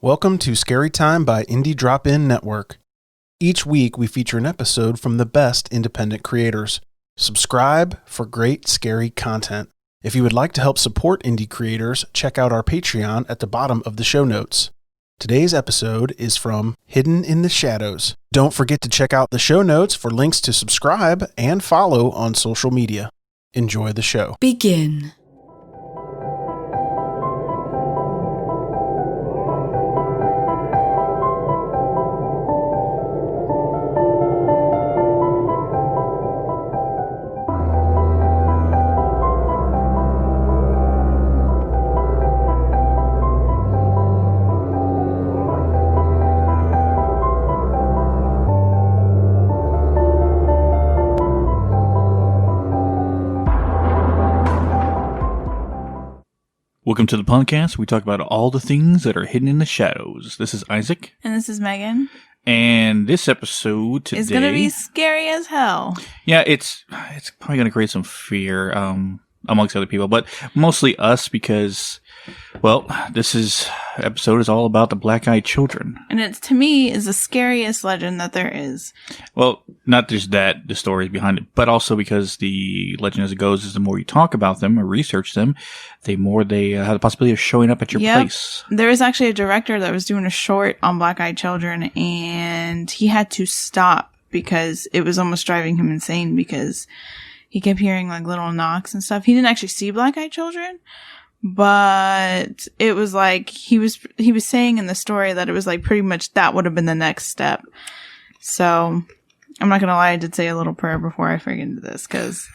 Welcome to Scary Time by Indie Drop-In Network. Each week we feature an episode from the best independent creators. Subscribe for great scary content. If you would like to help support indie creators, check out our Patreon at the bottom of the show notes. Today's episode is from Hidden in the Shadows. Don't forget to check out the show notes for links to subscribe and follow on social media. Enjoy the show. Begin. Welcome to the podcast. We talk about all the things that are hidden in the shadows. This is Isaac. And this is Megan. And this episode today... It's going to be scary as hell. Yeah, it's probably going to create some fear amongst other people, but mostly us because, well, this episode is all about the black-eyed children. And it, to me, is the scariest legend that there is. Well, not just that, the stories behind it, but also because the legend as it goes is the more you talk about them or research them, the more they have the possibility of showing up at your place. There was actually a director that was doing a short on black-eyed children, and he had to stop because it was almost driving him insane because he kept hearing like little knocks and stuff. He didn't actually see black-eyed children, but it was like he was saying in the story that it was like pretty much that would have been the next step. So I'm not gonna lie, I did say a little prayer before I freaking into this because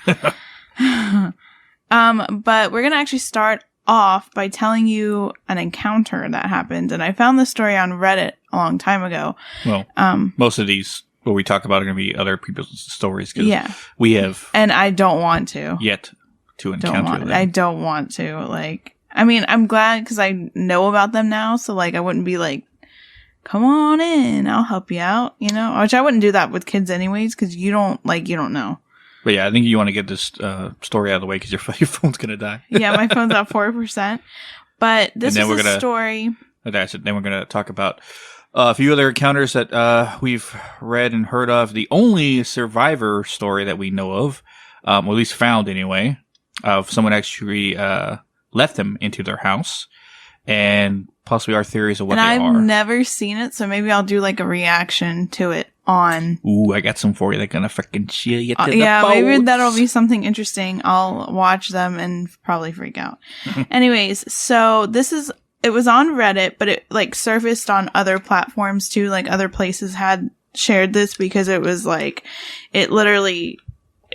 but we're gonna actually start off by telling you an encounter that happened, and I found this story on Reddit a long time ago. Well, most of these what we talk about are going to be other people's stories because we have, and I don't want to yet to encounter them. I don't want to. Like, I mean, I'm glad because I know about them now, so like I wouldn't be like, come on in, I'll help you out, you know? Which I wouldn't do that with kids anyways because you don't know. But yeah, I think you want to get this story out of the way because your phone's going to die. Yeah, my phone's at 4%. But this is a story. That's it. Then we're going to talk about a few other encounters that we've read and heard of. The only survivor story that we know of, or at least found anyway, of someone actually left them into their house, and possibly our theories of what they are. And I've never seen it, so maybe I'll do like a reaction to it on... Ooh, I got some for you. They're gonna freaking chill you to the yeah, bones. Maybe that'll be something interesting. I'll watch them and probably freak out. Anyways, so it was on Reddit, but it like surfaced on other platforms too. Like other places had shared this because it was like, it literally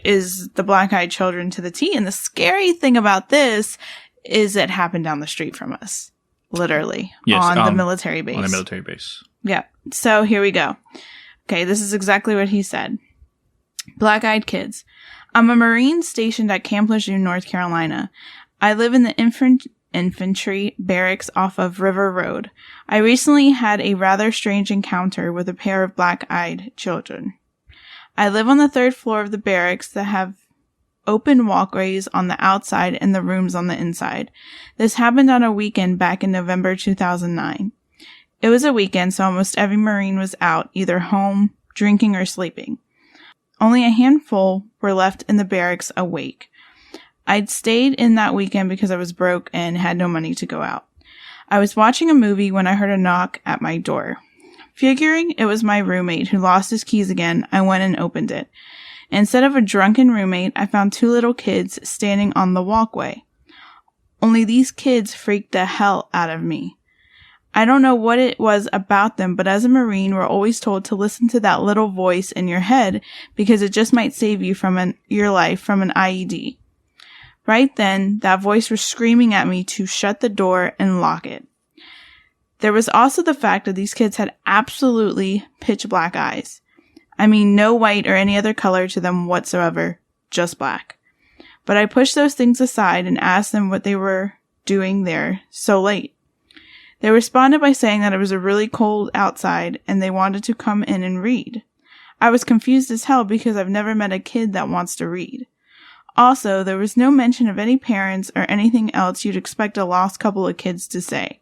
is the black-eyed children to the T. And the scary thing about this is it happened down the street from us. Literally. Yes, on the military base. On the military base. Yeah. So here we go. Okay, this is exactly what he said. Black-eyed kids. I'm a Marine stationed at Camp Lejeune, North Carolina. I live in the infantry barracks off of River Road. I recently had a rather strange encounter with a pair of black-eyed children. I live on the 3rd floor of the barracks that have open walkways on the outside and the rooms on the inside. This happened on a weekend back in November 2009. It was a weekend, so almost every Marine was out, either home, drinking, or sleeping. Only a handful were left in the barracks awake. I'd stayed in that weekend because I was broke and had no money to go out. I was watching a movie when I heard a knock at my door. Figuring it was my roommate who lost his keys again, I went and opened it. Instead of a drunken roommate, I found 2 little kids standing on the walkway. Only these kids freaked the hell out of me. I don't know what it was about them, but as a Marine, we're always told to listen to that little voice in your head because it just might save you from your life from an IED. Right then, that voice was screaming at me to shut the door and lock it. There was also the fact that these kids had absolutely pitch black eyes. I mean, no white or any other color to them whatsoever, just black. But I pushed those things aside and asked them what they were doing there so late. They responded by saying that it was a really cold outside and they wanted to come in and read. I was confused as hell because I've never met a kid that wants to read. Also, there was no mention of any parents or anything else you'd expect a lost couple of kids to say.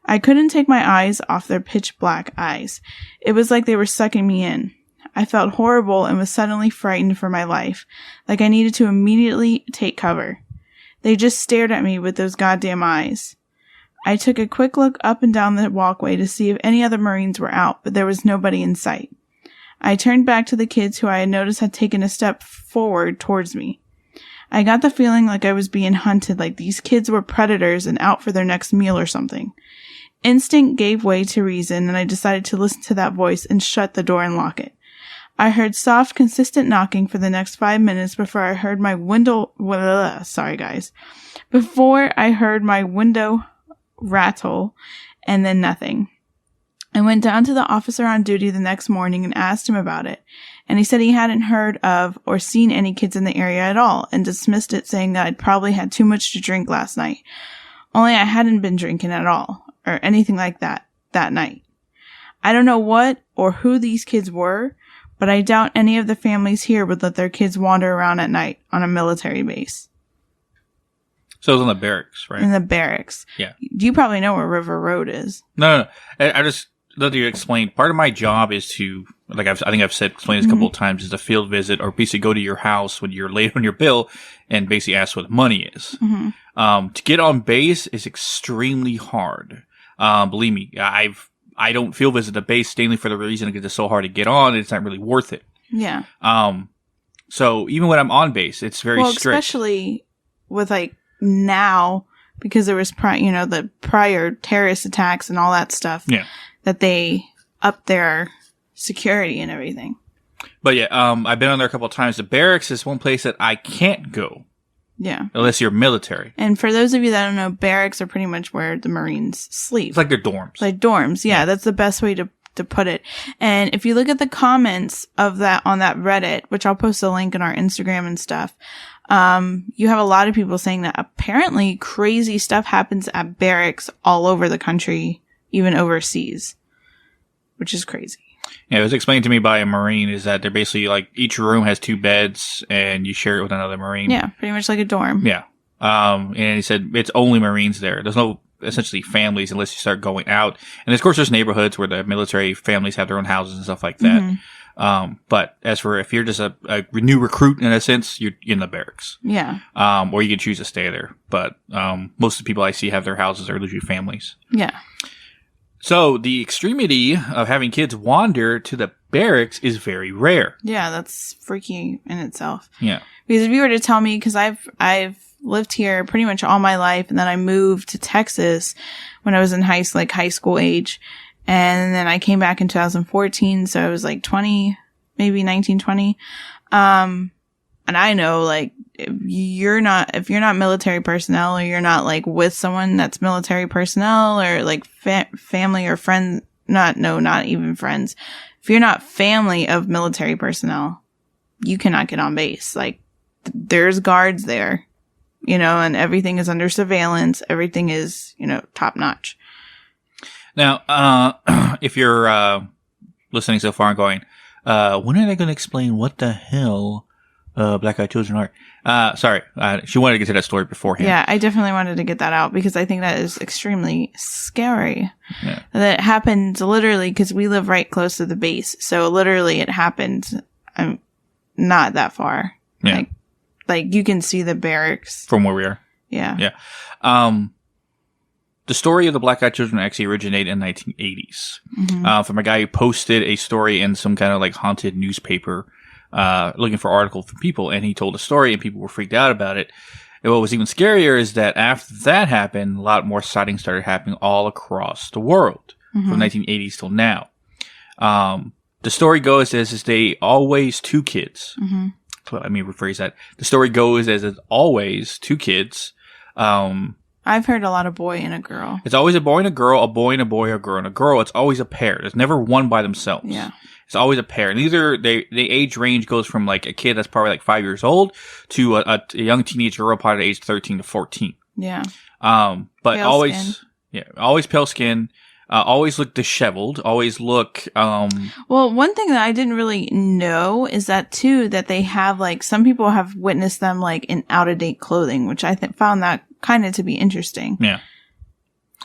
I couldn't take my eyes off their pitch black eyes. It was like they were sucking me in. I felt horrible and was suddenly frightened for my life, like I needed to immediately take cover. They just stared at me with those goddamn eyes. I took a quick look up and down the walkway to see if any other Marines were out, but there was nobody in sight. I turned back to the kids who I had noticed had taken a step forward towards me. I got the feeling like I was being hunted, like these kids were predators and out for their next meal or something. Instinct gave way to reason, and I decided to listen to that voice and shut the door and lock it. I heard soft, consistent knocking for the next 5 minutes before I heard my window rattle, and then nothing. I went down to the officer on duty the next morning and asked him about it, and he said he hadn't heard of or seen any kids in the area at all, and dismissed it, saying that I'd probably had too much to drink last night. Only I hadn't been drinking at all, or anything like that night. I don't know what or who these kids were, but I doubt any of the families here would let their kids wander around at night on a military base. So it was on the barracks, right? In the barracks. Yeah. You probably know where River Road is. No. I just let you explain. Part of my job is to, like I think I've explained this a couple of times, is a field visit or basically go to your house when you're late on your bill and basically ask what the money is. To get on base is extremely hard. Believe me, I don't field visit the base mainly for the reason because it's so hard to get on. It's not really worth it. Yeah. So even when I'm on base, it's very strict. Especially with like now, because there was the prior terrorist attacks and all that stuff. Yeah. That they upped their security and everything. But yeah, I've been on there a couple of times. The barracks is one place that I can't go. Yeah. Unless you're military. And for those of you that don't know, barracks are pretty much where the Marines sleep. It's like their dorms. Like dorms. Yeah, that's the best way to put it. And if you look at the comments of that on that Reddit, which I'll post a link in our Instagram and stuff, you have a lot of people saying that apparently crazy stuff happens at barracks all over the country, even overseas, which is crazy. Yeah, it was explained to me by a Marine is that they're basically like each room has 2 beds and you share it with another Marine. Yeah, pretty much like a dorm. Yeah. And he said it's only Marines there. There's no essentially families unless you start going out. And of course there's neighborhoods where the military families have their own houses and stuff like that. But as for if you're just a new recruit in a sense, you're in the barracks. Yeah. Or you can choose to stay there. But most of the people I see have their houses are usually families. Yeah. So the extremity of having kids wander to the barracks is very rare. Yeah, that's freaky in itself. Yeah. Because if you were to tell me, because I've lived here pretty much all my life, and then I moved to Texas when I was in high school age, and then I came back in 2014, so I was like 20, maybe 19, 20. And I know, like, if you're not military personnel, or you're not like with someone that's military personnel, or like family or friend, not even friends. If you're not family of military personnel, you cannot get on base. Like, there's guards there, and everything is under surveillance. Everything is, top notch. Now, if you're listening so far and going, when are they going to explain what the hell black-eyed children are? Sorry, she wanted to get to that story beforehand. Yeah, I definitely wanted to get that out because I think that is extremely scary. Yeah. That happened literally because we live right close to the base. So literally it happened not that far. Yeah. Like you can see the barracks. From where we are. Yeah. Yeah. The story of the black-eyed children actually originated in the 1980s. From a guy who posted a story in some kind of like haunted newspaper looking for articles from people, and he told a story and people were freaked out about it. And what was even scarier is that after that happened, a lot more sightings started happening all across the world from 1980s till now. The story goes as they always 2 kids. Let me rephrase that. The story goes as it's always 2 kids. I've heard a lot of boy and a girl. It's always a boy and a girl, a boy and a boy, a girl and a girl. It's always a pair. There's never one by themselves. Yeah. It's always a pair. And either the age range goes from like a kid that's probably like 5 years old to a young teenage girl probably at age 13 to 14. Yeah. But pale always, skin. Yeah, always pale skin. Always look disheveled. Always look. Well, one thing that I didn't really know is that too, that they have like, some people have witnessed them like in out of date clothing, which I found that kind of to be interesting. Yeah.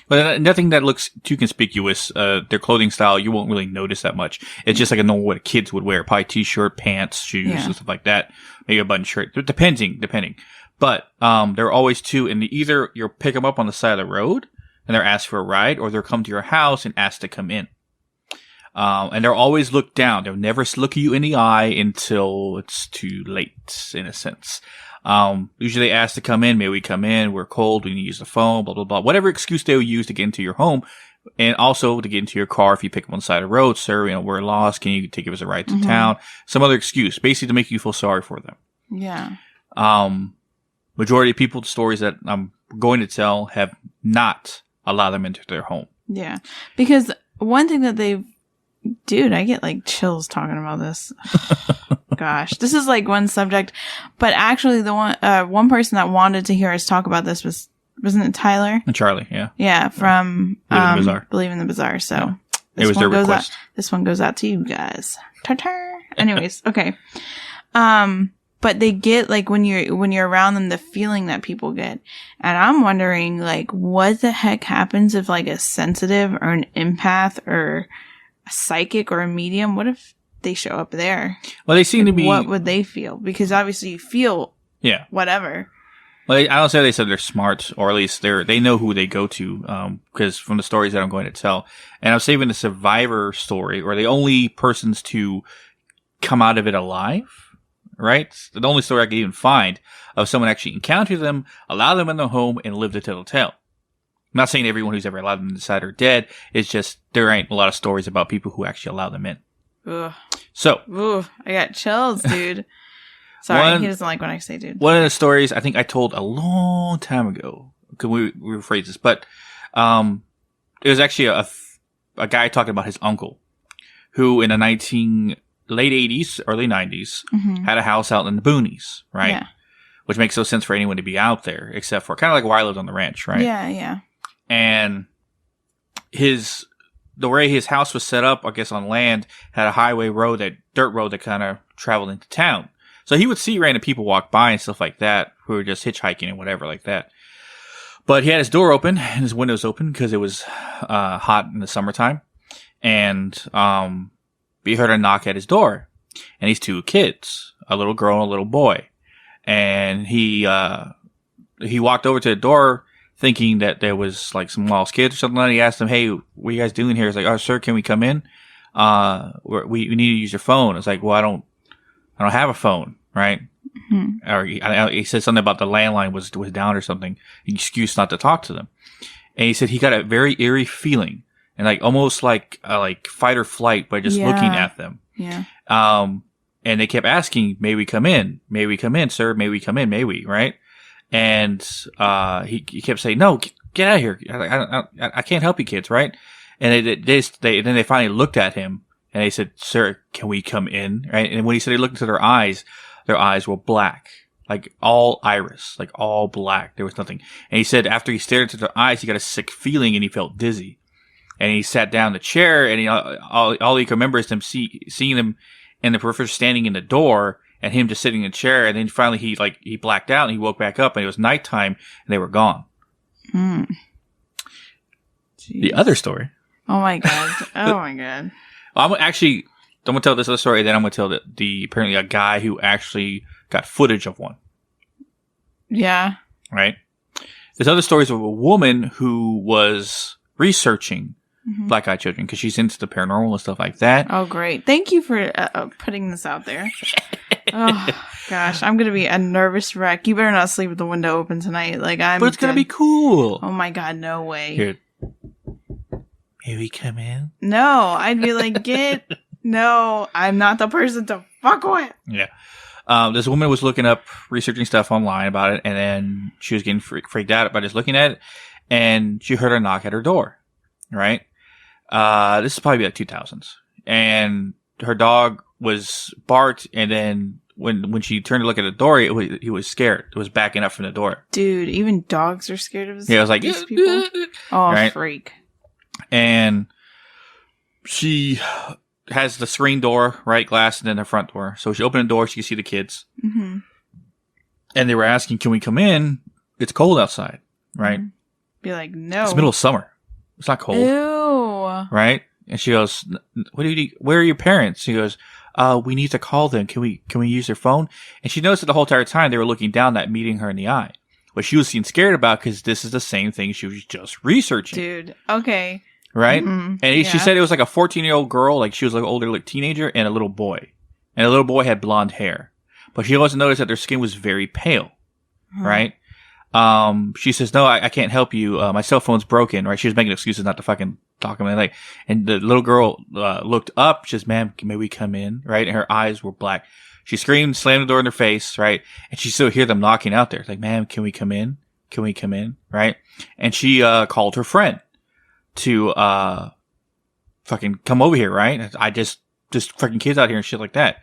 But nothing that looks too conspicuous. Their clothing style, you won't really notice that much. It's just like a normal what kids would wear. Probably t-shirt, pants, shoes, and stuff like that. Maybe a button shirt. Depending. But there are always two, and either you'll pick them up on the side of the road, and they're asked for a ride, or they'll come to your house and ask to come in. And they'll always look down. They'll never look you in the eye until it's too late, in a sense. Usually they ask to come in. May we come in? We're cold. We need to use the phone, blah, blah, blah. Whatever excuse they'll use to get into your home and also to get into your car if you pick them on the side of the road. Sir, we're lost. Can you give us a ride to town? Some other excuse, basically to make you feel sorry for them. Yeah. Majority of people, the stories that I'm going to tell have not allowed them into their home. Yeah. Because one thing that dude, I get like chills talking about this. Gosh, this is like one subject, but actually the one person that wanted to hear us talk about this wasn't it Tyler? And Charlie, yeah. Yeah, from Believe in the Bizarre. So yeah. It was their request. This one goes out to you guys. Ta-ta. Anyways, okay. But they get like when you're around them, the feeling that people get. And I'm wondering like what the heck happens if like a sensitive or an empath or a psychic or a medium, what if they show up there? Well, they seem to be... What would they feel? Because obviously you feel whatever. Well, I don't say they said they're smart, or at least they know who they go to, because from the stories that I'm going to tell. And I'm saving the survivor story, or the only persons to come out of it alive, right? The only story I could even find of someone actually encountered them, allowed them in their home, and lived to tell the tale. I'm not saying everyone who's ever allowed them inside are dead. It's just there ain't a lot of stories about people who actually allow them in. Ugh. So. Ooh, I got chills, dude. Sorry, he doesn't like when I say dude. One of the stories I think I told a long time ago. Could we rephrase this? But it was actually a guy talking about his uncle who in the late 80s, early 90s had a house out in the boonies, right? Yeah. Which makes no sense for anyone to be out there except for kind of like where I lived on the ranch, right? Yeah, yeah. And the way his house was set up, I guess on land, had a dirt road that kind of traveled into town. So he would see random people walk by and stuff like that who were just hitchhiking and whatever like that. But he had his door open and his windows open because it was hot in the summertime. And he heard a knock at his door. And these two kids, a little girl and a little boy. And he walked over to the door thinking that there was like some lost kids or something. And he asked them, "Hey, what are you guys doing here?" He's like, "Oh, sir, can we come in? We need to use your phone." It's like, "Well, I don't have a phone, right?" Mm-hmm. Or he said something about the landline was down or something. An excuse not to talk to them. And he said he got a very eerie feeling and like almost like fight or flight by just looking at them. Yeah. And they kept asking, "May we come in? May we come in, sir? May we come in? May we?" Right? And he kept saying, "No, get out of here! I can't help you, kids." Right? And then they finally looked at him and they said, "Sir, can we come in?" Right? And when he said he looked into their eyes were black, like all iris, like all black. There was nothing. And he said after he stared into their eyes, he got a sick feeling and he felt dizzy. And he sat down in the chair and all he could remember is seeing them in the peripheral standing in the door. And him just sitting in a chair, and then finally he blacked out, and he woke back up, and it was nighttime, and they were gone. Mm. The other story. Oh my god! Oh my god! Well, I'm gonna tell this other story, then I'm gonna tell the apparently a guy who actually got footage of one. Yeah. Right. There's other stories of a woman who was researching black-eyed children because she's into the paranormal and stuff like that. Oh, great! Thank you for putting this out there. Oh gosh, I'm gonna be a nervous wreck. You better not sleep with the window open tonight. But it's gonna be cool. Oh my god, no way. Here. May we come in? No, I'd be like, no, I'm not the person to fuck with. Yeah. This woman was looking up, researching stuff online about it, and then she was getting freaked out by just looking at it, and she heard a knock at her door. Right? This is probably like 2000s, and her dog was barked, and then when she turned to look at the door, he was scared. It was backing up from the door. Dude, even dogs are scared of I was like, these people. Oh, right? Freak. And she has the screen door, right, glass, and then the front door. So she opened the door, she could see the kids. Mm-hmm. And they were asking, "Can we come in? It's cold outside," right? Mm-hmm. Be like, no. It's the middle of summer. It's not cold. Ew. Right? And she goes, where are your parents? She goes, we need to call them. Can we use their phone? And she noticed that the whole entire time they were looking down, that meeting her in the eye. What she was scared about, because this is the same thing she was just researching. Dude. Okay. Right? Mm-hmm. And she said it was like a 14-year-old girl, like she was like an older like teenager, and a little boy. And the little boy had blonde hair. But she also noticed that their skin was very pale. Right? She says, no, I can't help you. My cell phone's broken. Right? She was making excuses not to fucking talk to me. Like, and the little girl looked up, just, ma'am, may we come in? Right? And her eyes were black. She screamed, slammed the door in their face, right? And she still hear them knocking out there. Like, ma'am, can we come in? Can we come in? Right? And she called her friend to fucking come over here, right? I just fucking kids out here and shit like that.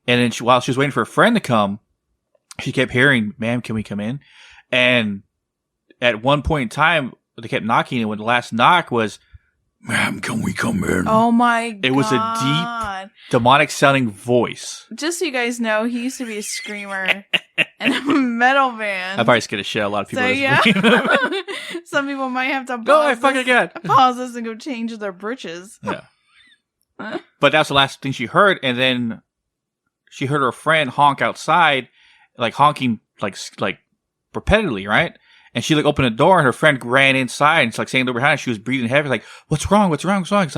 And then while she was waiting for her friend to come, she kept hearing, ma'am, can we come in? And at one point in time, they kept knocking, and when the last knock was, ma'am, can we come in? Oh my God. It was a deep, demonic sounding voice. Just so you guys know, he used to be a screamer in a metal band. I probably scared the shit out of a lot of people. So, yeah. Some people might have to pause this and go change their britches. Yeah. But that's the last thing she heard, and then she heard her friend honk outside, like honking like repeatedly, right? And she like opened the door, and her friend ran inside, and it's like saying to her behind her, she was breathing heavy, like, what's wrong? It's like, I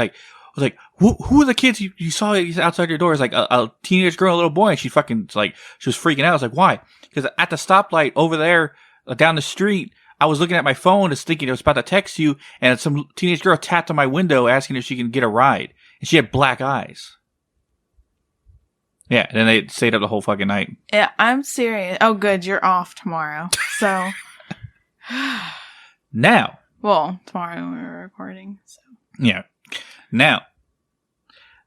was like, who are the kids you saw outside your door? It's like a teenage girl, a little boy, and she fucking like, she was freaking out. I was like, why? Because at the stoplight over there down the street, I was looking at my phone, just thinking I was about to text you, and some teenage girl tapped on my window asking if she can get a ride, and she had black eyes. Yeah, and then they stayed up the whole fucking night. Yeah, I'm serious. Oh, good, you're off tomorrow. So. Now. Well, tomorrow we're recording. So. Yeah. Now,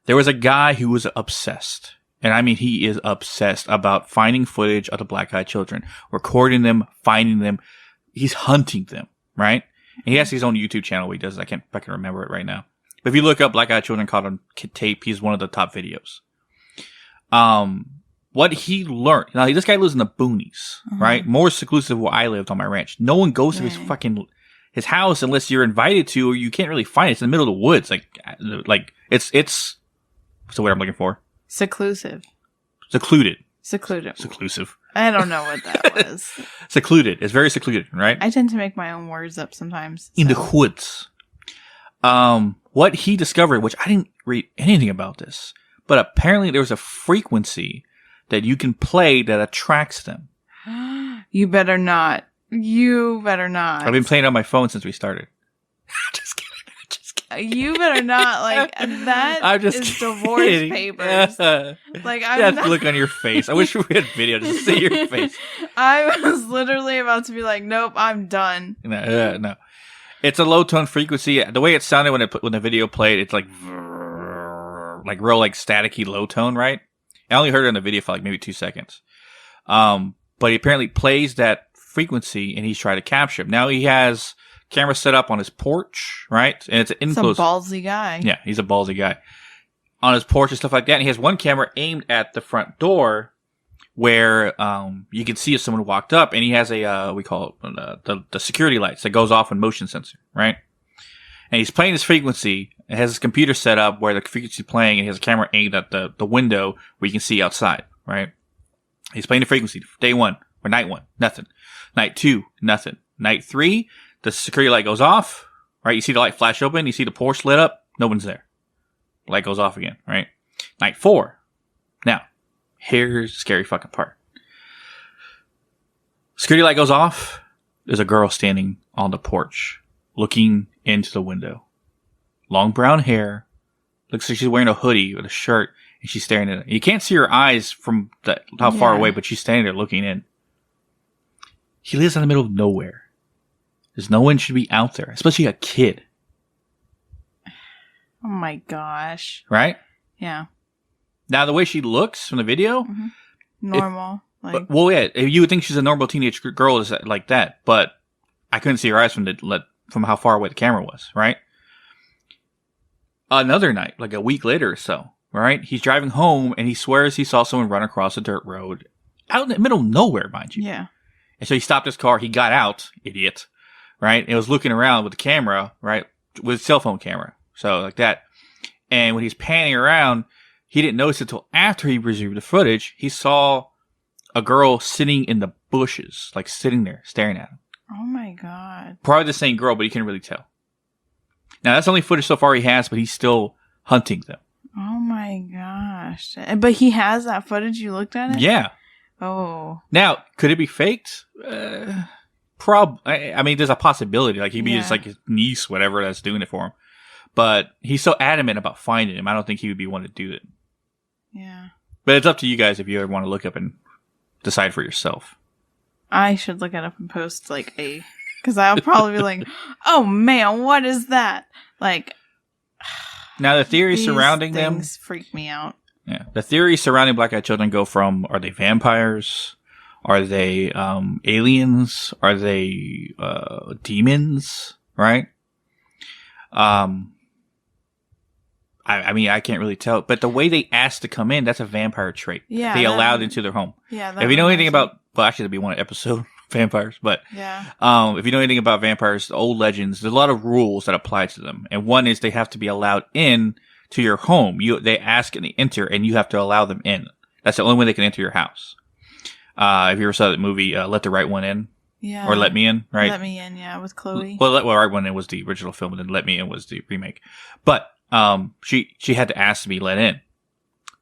there was a guy who was obsessed. And I mean, he is obsessed about finding footage of the black-eyed children, recording them, finding them. He's hunting them, right? And he has his own YouTube channel where he does it. I can't fucking remember it right now. But if you look up black-eyed children caught on tape, he's one of the top videos. What he learned, now this guy lives in the boonies, right? More seclusive where I lived on my ranch. No one goes to his house unless you're invited to, or you can't really find it. It's in the middle of the woods. Like it's what's the word I'm looking for? Seclusive. Secluded. Seclusive. I don't know what that was. Secluded. It's very secluded, right? I tend to make my own words up sometimes. In the woods. What he discovered, which I didn't read anything about this, but apparently there was a frequency that you can play that attracts them. You better not. I've been playing on my phone since we started. Just kidding. You better not. Like, that I'm just is kidding. divorce papers. Like, I'm not. Look on your face. I wish we had video to see your face. I was literally about to be like, nope, I'm done. No. It's a low tone frequency. The way it sounded when the video played, it's like real like staticky low tone, right? I only heard it on the video for like maybe 2 seconds. But he apparently plays that frequency, and he's trying to capture him. Now he has camera set up on his porch, right? And it's an enclosed. He's a ballsy guy. Yeah, he's a ballsy guy. On his porch and stuff like that. And he has one camera aimed at the front door where you can see if someone walked up, and he has a, we call it the security lights that goes off in motion sensor, right? And he's playing this frequency. It has his computer set up where the frequency is playing, and he has a camera aimed at the window where you can see outside, right? He's playing the frequency. Day 1, or night 1, nothing. Night 2, nothing. Night 3, the security light goes off, right? You see the light flash open, you see the porch lit up, no one's there. Light goes off again, right? Night 4. Now, here's the scary fucking part. Security light goes off. There's a girl standing on the porch, looking into the window. Long brown hair. Looks like she's wearing a hoodie with a shirt, and she's staring at it. You can't see her eyes from how far away, but she's standing there looking in. He lives in the middle of nowhere. There's no one should be out there, especially a kid. Oh my gosh. Right? Yeah. Now, the way she looks from the video... Mm-hmm. Normal. You would think she's a normal teenage girl is like that, but I couldn't see her eyes from how far away the camera was, right? Another night, like a week later or so, right? He's driving home, and he swears he saw someone run across a dirt road out in the middle of nowhere, mind you. Yeah. And so he stopped his car. He got out, idiot, right? And was looking around with the camera, right? with cell phone camera. So like that. And when he's panning around, he didn't notice it until after he reviewed the footage. He saw a girl sitting in the bushes, like sitting there staring at him. Oh my God. Probably the same girl, but he can't really tell. Now that's the only footage so far he has, but he's still hunting them. Oh my gosh. But he has that footage? You looked at it? Yeah. Oh. Now, could it be faked? I mean, there's a possibility. Like, he'd be just like his niece, whatever, that's doing it for him. But he's so adamant about finding him, I don't think he would be one to do it. Yeah. But it's up to you guys if you ever want to look up and decide for yourself. I should look it up and post, like, because I'll probably be like, oh man, what is that? Like, now the theory surrounding them freak me out. Yeah, the theories surrounding black-eyed children go from: are they vampires? Are they aliens? Are they demons? Right? I mean, I can't really tell, but the way they asked to come in, that's a vampire trait. Yeah, they allowed into their home. Yeah. If you know anything about, well, actually, that'd be one episode. Vampires, but yeah. If you know anything about vampires, the old legends, there's a lot of rules that apply to them, and one is they have to be allowed in to your home. They ask and they enter, and you have to allow them in. That's the only way they can enter your house. If you ever saw that movie, Let the Right One In, yeah, or Let Me In, right? Let Me In, yeah, with Chloe. Well, Right One In was the original film, and then Let Me In was the remake. But she had to ask to be let in,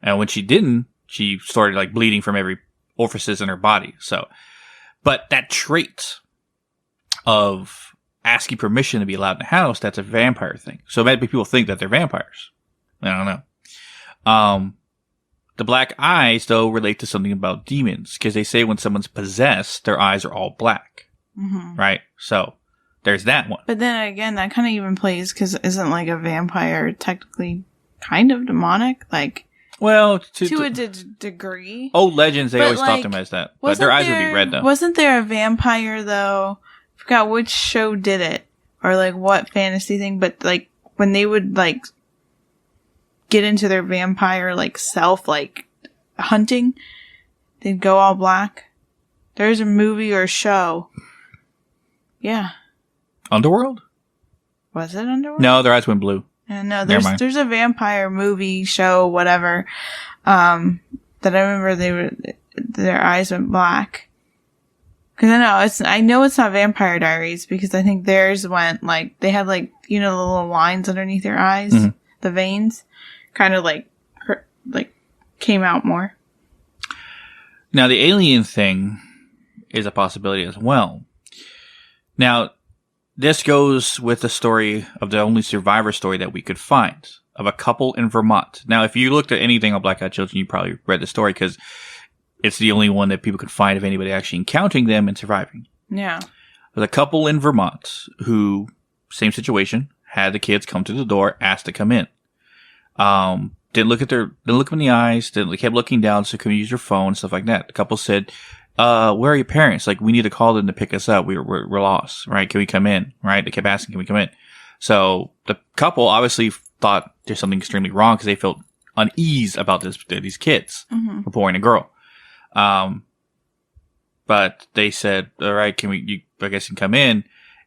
and when she didn't, she started like bleeding from every orifices in her body. So. But that trait of asking permission to be allowed in the house, that's a vampire thing. So maybe people think that they're vampires. I don't know. The black eyes, though, relate to something about demons. Because they say when someone's possessed, their eyes are all black. Mm-hmm. Right? So there's that one. But then again, that kind of even plays because isn't like a vampire technically kind of demonic? Like... Well, to a degree. Old legends, they always like, thought them as that. But their eyes would be red, though. Wasn't there a vampire, though? I forgot which show did it. Or, like, what fantasy thing. But, like, when they would, like, get into their vampire, like, self, like, hunting, they'd go all black. There's a movie or show. Yeah. Underworld? Was it Underworld? No, their eyes went blue. No, there's a vampire movie show, whatever, that I remember their eyes went black. Cause I know it's not Vampire Diaries because I think theirs went like, they had like, you know, the little lines underneath their eyes, mm-hmm. the veins, kind of like came out more. Now the alien thing is a possibility as well. Now, this goes with the story of the only survivor story that we could find of a couple in Vermont. Now, if you looked at anything on black-eyed children, you probably read the story because it's the only one that people could find of anybody actually encountering them and surviving. Yeah. There's a couple in Vermont who, same situation, had the kids come to the door, asked to come in. Didn't look them in the eyes, kept looking down, so couldn't use your phone, stuff like that. The couple said, where are your parents? Like, we need to call them to pick us up. We're lost, right? Can we come in? Right? They kept asking, can we come in? So the couple obviously thought there's something extremely wrong because they felt unease about these kids mm-hmm. for boy and a girl. But they said, all right, I guess you can come in.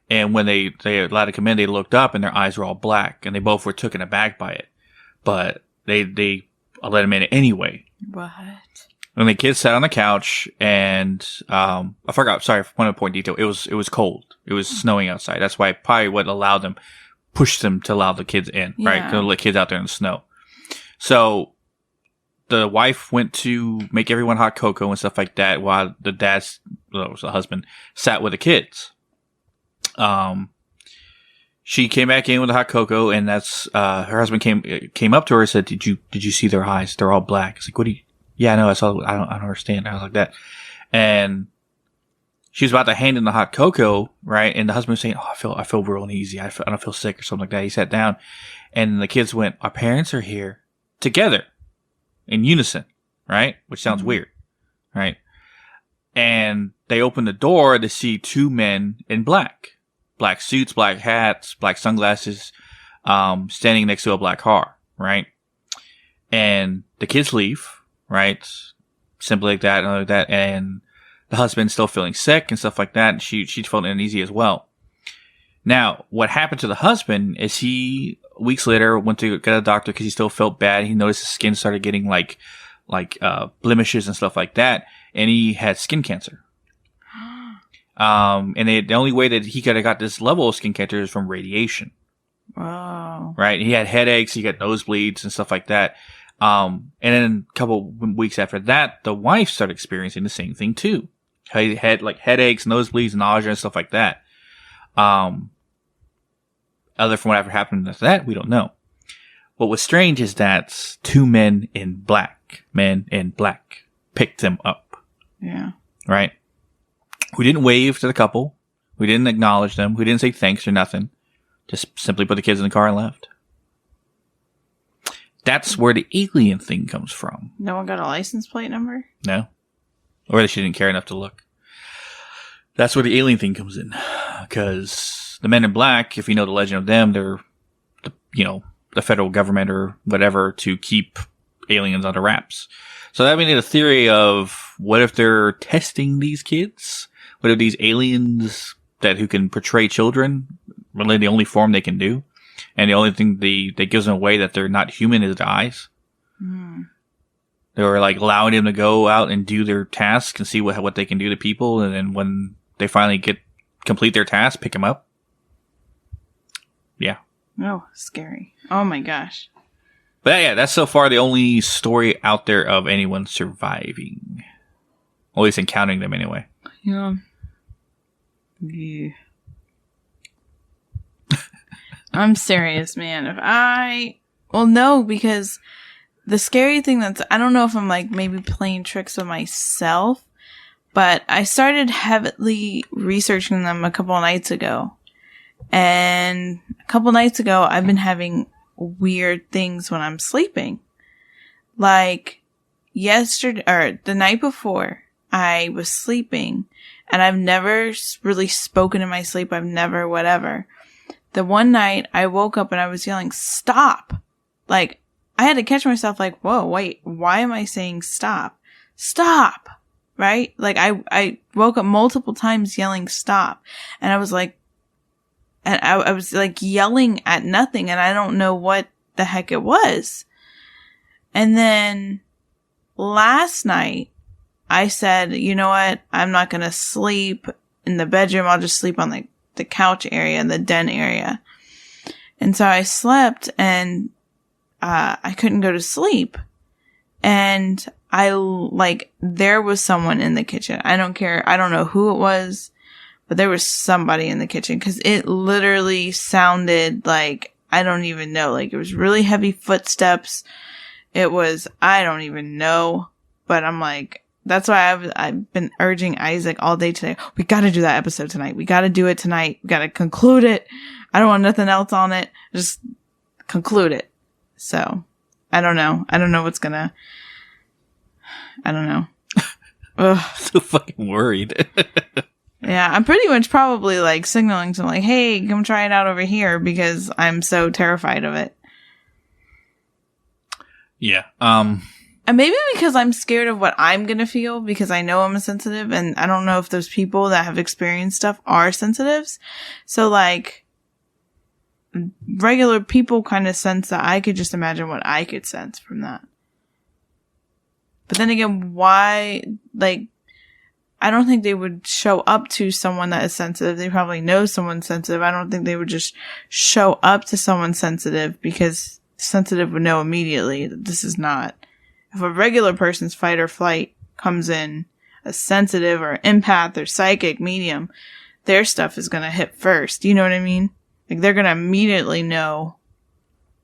And when they allowed to come in, they looked up and their eyes were all black and they both were taken aback by it. But they let them in anyway. What? And the kids sat on the couch, and I forgot. Sorry, one point detail. It was cold. It was snowing outside. That's why probably what allowed them, pushed them to allow the kids in, right? To let kids out there in the snow. So the wife went to make everyone hot cocoa and stuff like that, while the the husband, sat with the kids. She came back in with the hot cocoa, and that's her husband came up to her and said, "Did you see their eyes? They're all black." It's like, what do you? Yeah, no, I saw. I don't understand. I was like that, and she was about to hand in the hot cocoa, right? And the husband was saying, "Oh, I feel real uneasy. I don't feel sick or something like that." He sat down, and the kids went, "Our parents are here together, in unison, right?" Which sounds mm-hmm. weird, right? And they opened the door to see two men in black suits, black hats, black sunglasses, standing next to a black car, right? And the kids leave. Right? Simply like that and like that. And the husband's still feeling sick and stuff like that. And she felt uneasy as well. Now, what happened to the husband is he, weeks later, went to get a doctor because he still felt bad. He noticed his skin started getting like blemishes and stuff like that. And he had skin cancer. And the only way that he could have got this level of skin cancer is from radiation. Wow. Right? He had headaches, he got nosebleeds and stuff like that. And then a couple weeks after that, the wife started experiencing the same thing too. He had like headaches, nosebleeds, nausea, and stuff like that. Other from whatever happened after that, we don't know. What was strange is that two men in black picked him up. Yeah. Right? We didn't wave to the couple. We didn't acknowledge them. We didn't say thanks or nothing. Just simply put the kids in the car and left. That's where the alien thing comes from. No one got a license plate number? No. Or that she didn't care enough to look. That's where the alien thing comes in. Because the men in black, if you know the legend of them, they're, the federal government or whatever to keep aliens under wraps. So that made it a theory of what if they're testing these kids? What if these aliens who can portray children, really the only form they can do? And the only thing that gives them away that they're not human is the eyes. Mm. They were like allowing them to go out and do their tasks and see what they can do to people. And then when they finally complete their task, pick them up. Yeah. Oh, scary. Oh my gosh. But yeah, that's so far the only story out there of anyone surviving. Or at least encountering them anyway. Yeah. I'm serious, man. No, because the scary thing I don't know if I'm like maybe playing tricks with myself, but I started heavily researching them a couple of nights ago. And a couple nights ago, I've been having weird things when I'm sleeping. Like yesterday, or the night before, I was sleeping and I've never really spoken in my sleep. I've never, whatever. The one night I woke up and I was yelling, stop. Like I had to catch myself like, whoa, wait, why am I saying stop? Stop. Right? Like I woke up multiple times yelling stop. And I was like, and I was like yelling at nothing and I don't know what the heck it was. And then last night I said, you know what? I'm not going to sleep in the bedroom. I'll just sleep on the couch area, the den area. And so I slept and I couldn't go to sleep. And there was someone in the kitchen. I don't care. I don't know who it was. But there was somebody in the kitchen because it literally sounded like, I don't even know, like it was really heavy footsteps. It was, I don't even know. But I'm like, that's why I've been urging Isaac all day today. We got to do that episode tonight. We got to do it tonight. We got to conclude it. I don't want nothing else on it. Just conclude it. So I don't know. I don't know what's gonna, I don't know. Ugh. So fucking worried. Yeah, I'm pretty much probably like signaling to like, hey, come try it out over here because I'm so terrified of it. Yeah. And maybe because I'm scared of what I'm going to feel because I know I'm sensitive and I don't know if those people that have experienced stuff are sensitives. So like regular people kind of sense that. I could just imagine what I could sense from that. But then again, why, like, I don't think they would show up to someone that is sensitive. They probably know someone's sensitive. I don't think they would just show up to someone sensitive because sensitive would know immediately that this is not. If a regular person's fight or flight comes in, a sensitive or empath or psychic medium, their stuff is going to hit first. You know what I mean? Like they're going to immediately know,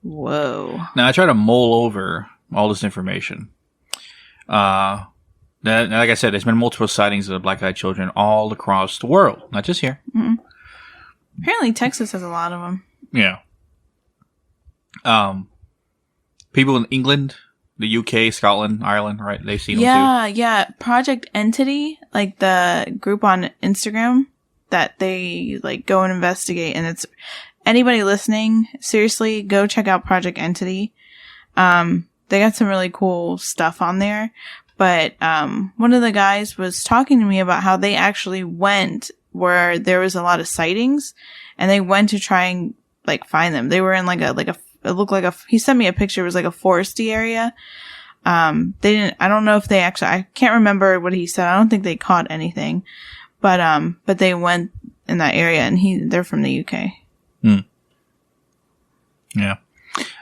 whoa. Now I try to mull over all this information. Like I said, there's been multiple sightings of the black-eyed children all across the world, not just here. Mm-hmm. Apparently, Texas has a lot of them. Yeah. People in England, the UK, Scotland, Ireland, right? They've seen them too. Yeah. Project Entity, like the group on Instagram that they like go and investigate, and it's anybody listening, seriously, go check out Project Entity. They got some really cool stuff on there. But one of the guys was talking to me about how they actually went where there was a lot of sightings, and they went to try and like find them. They were in it looked like he sent me a picture. It was like a foresty area. They didn't, I don't know if they actually, I can't remember what he said. I don't think they caught anything, but they went in that area, and they're from the UK. Yeah.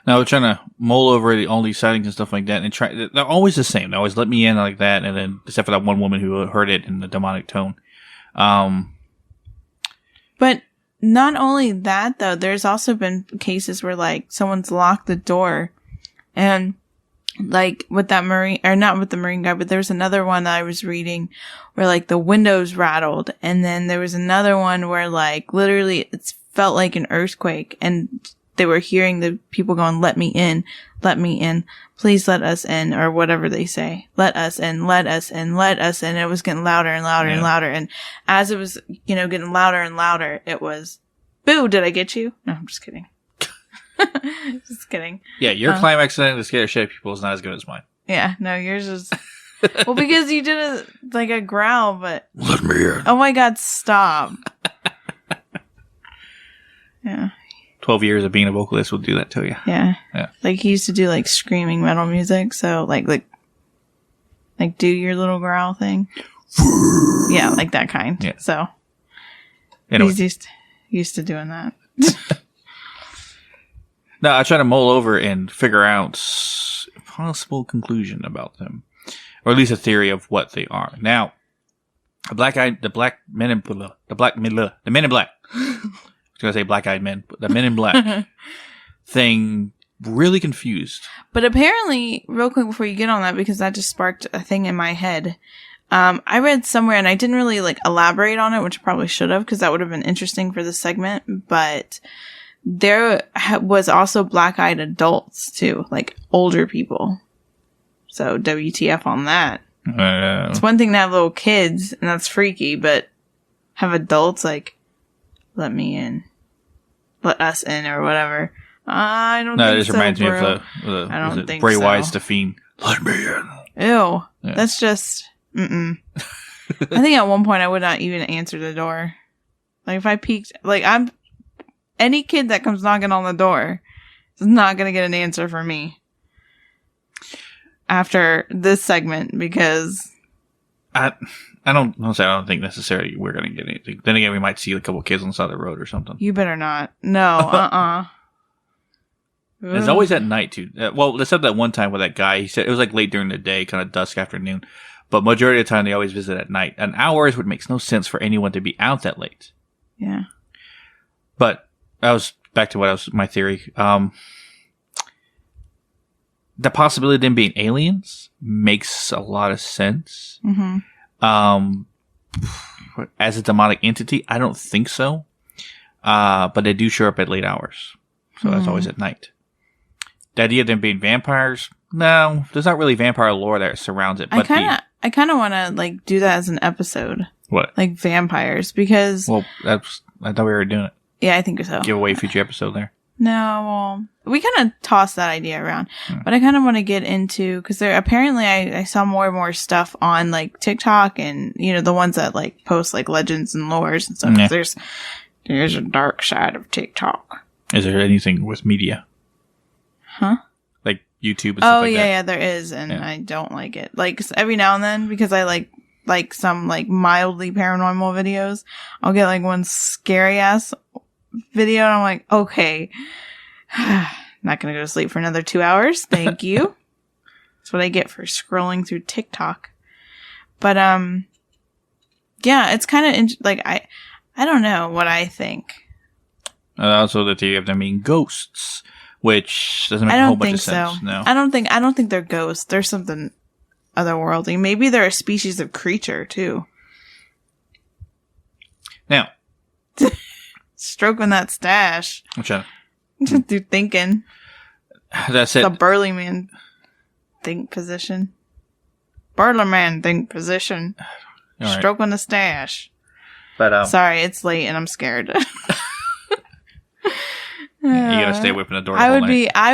Now we're trying to mull over all these sightings and stuff like that, and they're always the same. They always let me in like that, and then except for that one woman who heard it in the demonic tone. But not only that, though, there's also been cases where like someone's locked the door, and like with that marine, or not with the marine guy, but there's another one that I was reading where like the windows rattled, and then there was another one where like literally it felt like an earthquake, and they were hearing the people going, let me in, please let us in, or whatever they say. Let us in, let us in, let us in. It was getting louder and louder and louder. And as it was, getting louder and louder, it was, boo, did I get you? No, I'm just kidding. Just kidding. Yeah, your climax to scare shit people is not as good as mine. Yeah, no, yours is... Well, because you did a growl, but... Let me in. Oh my god, stop. Yeah. 12 years of being a vocalist will do that to you. Yeah. Like, he used to do, like, screaming metal music, so, like, do your little growl thing. Yeah, like that kind. Yeah. So, he's used to doing that. Now, I try to mull over and figure out a possible conclusion about them, or at least a theory of what they are. Now, the men in black. I was going to say black-eyed men, but the men in black thing really confused. But apparently, real quick before you get on that, because that just sparked a thing in my head. I read somewhere, and I didn't really like elaborate on it, which I probably should have, because that would have been interesting for this segment. But there was also black-eyed adults too, like older people. So WTF on that. It's one thing to have little kids, and that's freaky, but have adults like, let me in, let us in, or whatever. I don't. No, it just reminds me of the I don't think Bray so. Wyatt's The Fiend. Let me in. Ew, yeah. That's just. I think at one point I would not even answer the door. Like if I peeked, like any kid that comes knocking on the door is not gonna get an answer from me after this segment, because I don't think necessarily we're gonna get anything. Then again, we might see a couple kids on the side of the road or something. You better not. No. It's always at night too. Well, except that one time with that guy, he said it was like late during the day, kind of dusk afternoon. But majority of the time, they always visit at night. And hours would make no sense for anyone to be out that late. Yeah. But I was back to what was my theory. The possibility of them being aliens makes a lot of sense. Mm-hmm. As a demonic entity, I don't think so. But they do show up at late hours. So that's always at night. The idea of them being vampires, no, there's not really vampire lore that surrounds it. But I kind of want to like do that as an episode. What? Like vampires, because... Well, I thought we were doing it. Yeah, I think so. Give away a future episode there. No, we kind of tossed that idea around. But I kind of want to get into... Because there apparently I saw more and more stuff on like TikTok and, the ones that like post like legends and lores and stuff. Yeah. There's a dark side of TikTok. Is there anything with media? Huh? Like YouTube and stuff like that? Yeah, there is, and I don't like it. Like, every now and then, because I like some, like, mildly paranormal videos, I'll get, like, one scary-ass video, and I'm like, okay, not gonna go to sleep for another 2 hours, thank you. That's what I get for scrolling through TikTok. But, yeah, it's kind of, I don't know what I think. Also, the theory of them being ghosts, which doesn't make a whole bunch of sense. So. No, I don't think they're ghosts. They're something otherworldly. Maybe they're a species of creature too. Now, stroking that stash. I'm trying to do thinking. That's it. The burly man think position. Burly man think position. Right. Stroking the stash. But sorry, it's late and I'm scared. You gotta stay away from the door. I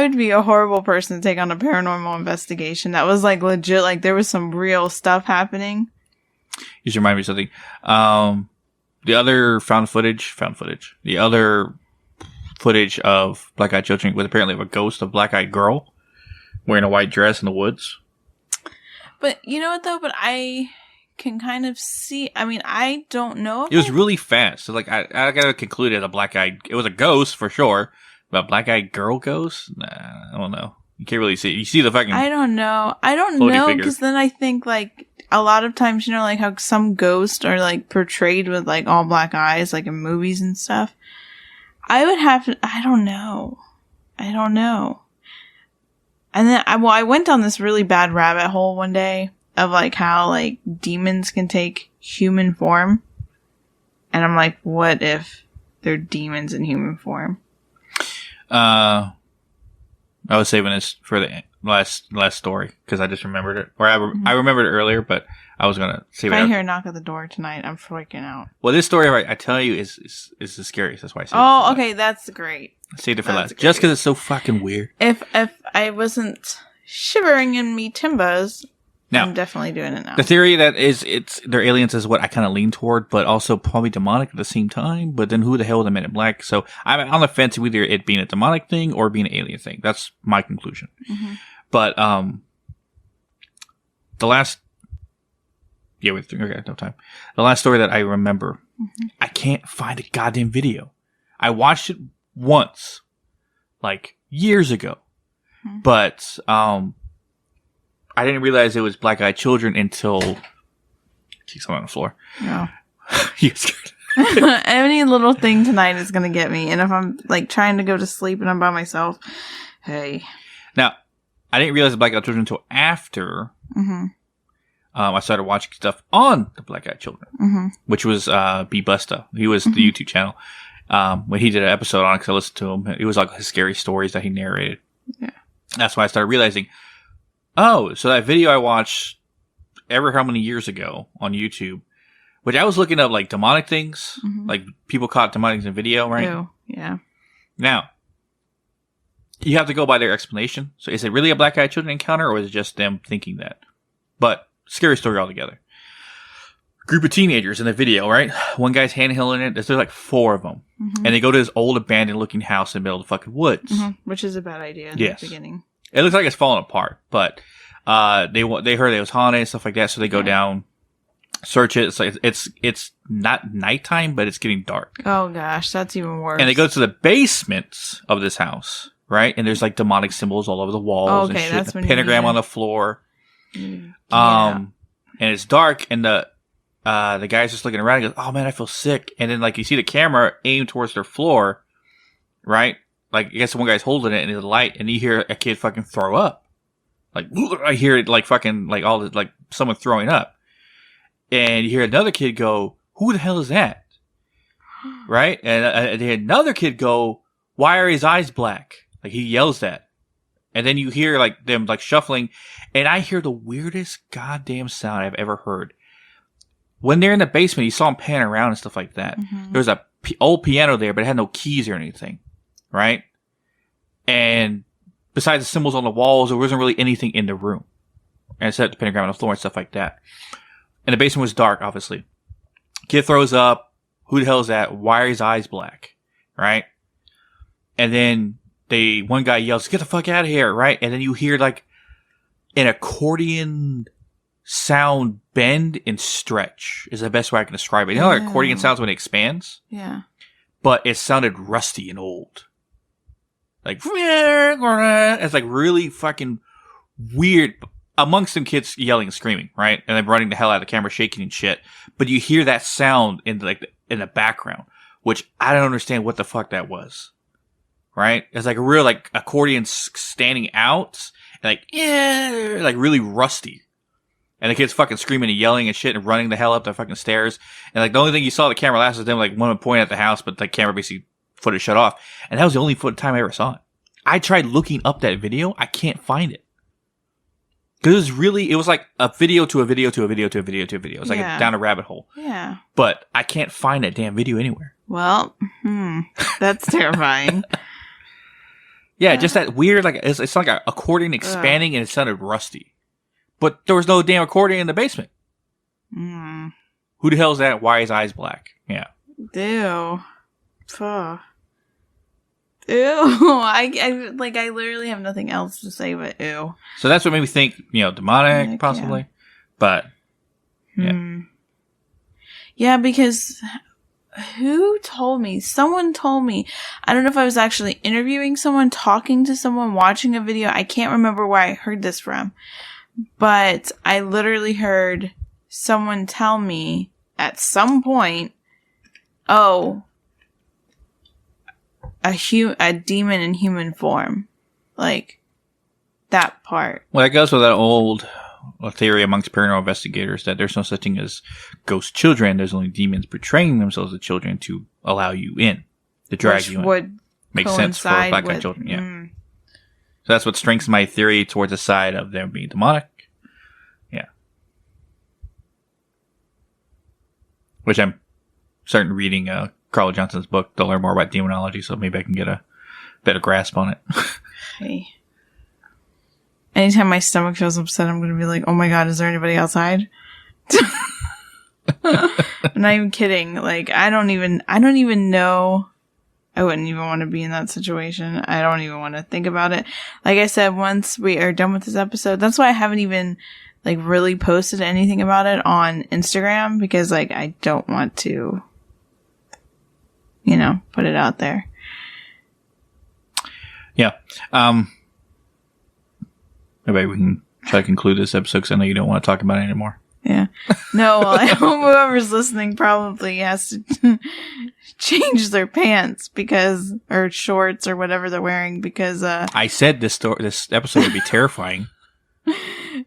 would be a horrible person to take on a paranormal investigation. That was like legit. Like there was some real stuff happening. You should remind me of something. the other the other footage of black-eyed children was apparently of a ghost of black-eyed girl wearing a white dress in the woods. But you know what, though? But I can kind of see... I mean, I don't know. It was really fast. So, like, I gotta conclude it it was a ghost for sure, but black-eyed girl ghost? Nah, I don't know. You can't really see it. You see the fucking... I don't know, because then I think, like, a lot of times, you know, like, how some ghosts are, like, portrayed with, like, all black eyes, like, in movies and stuff. I would have to... I don't know. And then, I went down this really bad rabbit hole one day of, like, how, like, demons can take human form. And I'm like, what if they're demons in human form? I was saving this for the last story because I just remembered it. Or I remembered it earlier, but I was going to save it. If I hear a knock at the door tonight, I'm freaking out. Well, this story, I tell you, is the scariest. That's why I saved it. Oh, okay. That's great. I saved it for last. Just because it's so fucking weird. If I wasn't shivering in me timbers, now, I'm definitely doing it now. The theory that they're aliens is what I kind of lean toward, but also probably demonic at the same time. But then who the hell are the Men in Black? So I'm on the fence of either it being a demonic thing or being an alien thing. That's my conclusion. Mm-hmm. But the last... Yeah, okay, no time. The last story that I remember, I can't find a goddamn video. I watched it once, like years ago, but I didn't realize it was black-eyed children until kick someone on the floor. No, you scared. Any little thing tonight is gonna get me, and if I'm like trying to go to sleep and I'm by myself, hey. Now, I didn't realize the black-eyed children until after. I started watching stuff on the black-eyed children, which was B Busta. He was the YouTube channel. When he did an episode on it, because I listened to him, it was like his scary stories that he narrated. Yeah, that's why I started realizing. Oh, so that video I watched ever how many years ago on YouTube, which I was looking up like demonic things, like people caught demonic in video, right? Oh, yeah. Now, you have to go by their explanation. So is it really a black-eyed children encounter, or is it just them thinking that? But scary story altogether. Group of teenagers in the video, right? One guy's handheld it. There's like 4 of them. And they go to this old abandoned looking house in the middle of the fucking woods. Which is a bad idea in the beginning. It looks like it's falling apart, but they heard it was haunted and stuff like that, so they go down, search it. It's like it's not nighttime, but it's getting dark. Oh gosh, that's even worse. And they go to the basement of this house, right? And there's like demonic symbols all over the walls and shit. That's a pentagram on the floor. And it's dark, and the guy's just looking around and goes, "Oh man, I feel sick." And then like you see the camera aim towards their floor, right? Like, I guess one guy's holding it in the light, and you hear a kid fucking throw up. Like, I hear it like fucking, like all the, like someone throwing up. And you hear another kid go, "Who the hell is that?" Right? And then another kid go, "Why are his eyes black?" Like, he yells that. And then you hear like them like shuffling, and I hear the weirdest goddamn sound I've ever heard. When they're in the basement, you saw them pan around and stuff like that. There was a old piano there, but it had no keys or anything. Right? And besides the symbols on the walls, there wasn't really anything in the room. And except the pentagram on the floor and stuff like that. And the basement was dark, obviously. Kid throws up. Who the hell is that? Why are his eyes black? Right? And then one guy yells, "Get the fuck out of here!" Right? And then you hear like an accordion sound bend and stretch is the best way I can describe it. You know how accordion sounds when it expands? Yeah. But it sounded rusty and old. Like, it's like really fucking weird amongst some kids yelling and screaming, right? And then running the hell out of the camera, shaking and shit. But you hear that sound in the background, which I don't understand what the fuck that was, right? It's like a real like accordion standing out, and like really rusty. And the kids fucking screaming and yelling and shit and running the hell up the fucking stairs. And like the only thing you saw the camera last was them like one pointing at the house, but the camera basically footage shut off. And that was the only time I ever saw it. I tried looking up that video. I can't find it. Because it was like a video to a video to a video to a video to a video. It's like down a rabbit hole. Yeah. But I can't find that damn video anywhere. Well, that's terrifying. Yeah, just that weird, like, it's like an accordion expanding and it sounded rusty. But there was no damn accordion in the basement. Who the hell is that? Why is eyes black? Yeah. Ew. Pho. Ew. I literally have nothing else to say but ew. So that's what made me think, demonic, possibly. Yeah. But, yeah. Yeah, because who told me? Someone told me. I don't know if I was actually interviewing someone, talking to someone, watching a video. I can't remember where I heard this from. But I literally heard someone tell me at some point, oh, a demon in human form. Like, that part. Well, that goes with that old theory amongst paranormal investigators that there's no such thing as ghost children. There's only demons portraying themselves as children to allow you in, to drag you in. Would make sense for black-eyed children. Yeah. So that's what strengthens my theory towards the side of them being demonic. Yeah. Which I'm starting reading Carl Johnson's book to learn more about demonology, so maybe I can get a better grasp on it. Okay. Anytime my stomach feels upset, I'm going to be like, oh my god, is there anybody outside? I'm not even kidding. Like, I don't even know. I wouldn't even want to be in that situation. I don't even want to think about it. Like I said, once we are done with this episode, that's why I haven't even really posted anything about it on Instagram, because I don't want to, put it out there. Yeah. Maybe we can try to conclude this episode because I know you don't want to talk about it anymore. Yeah. No, well, I hope whoever's listening probably has to change their pants or shorts or whatever they're wearing because, I said this episode would be terrifying.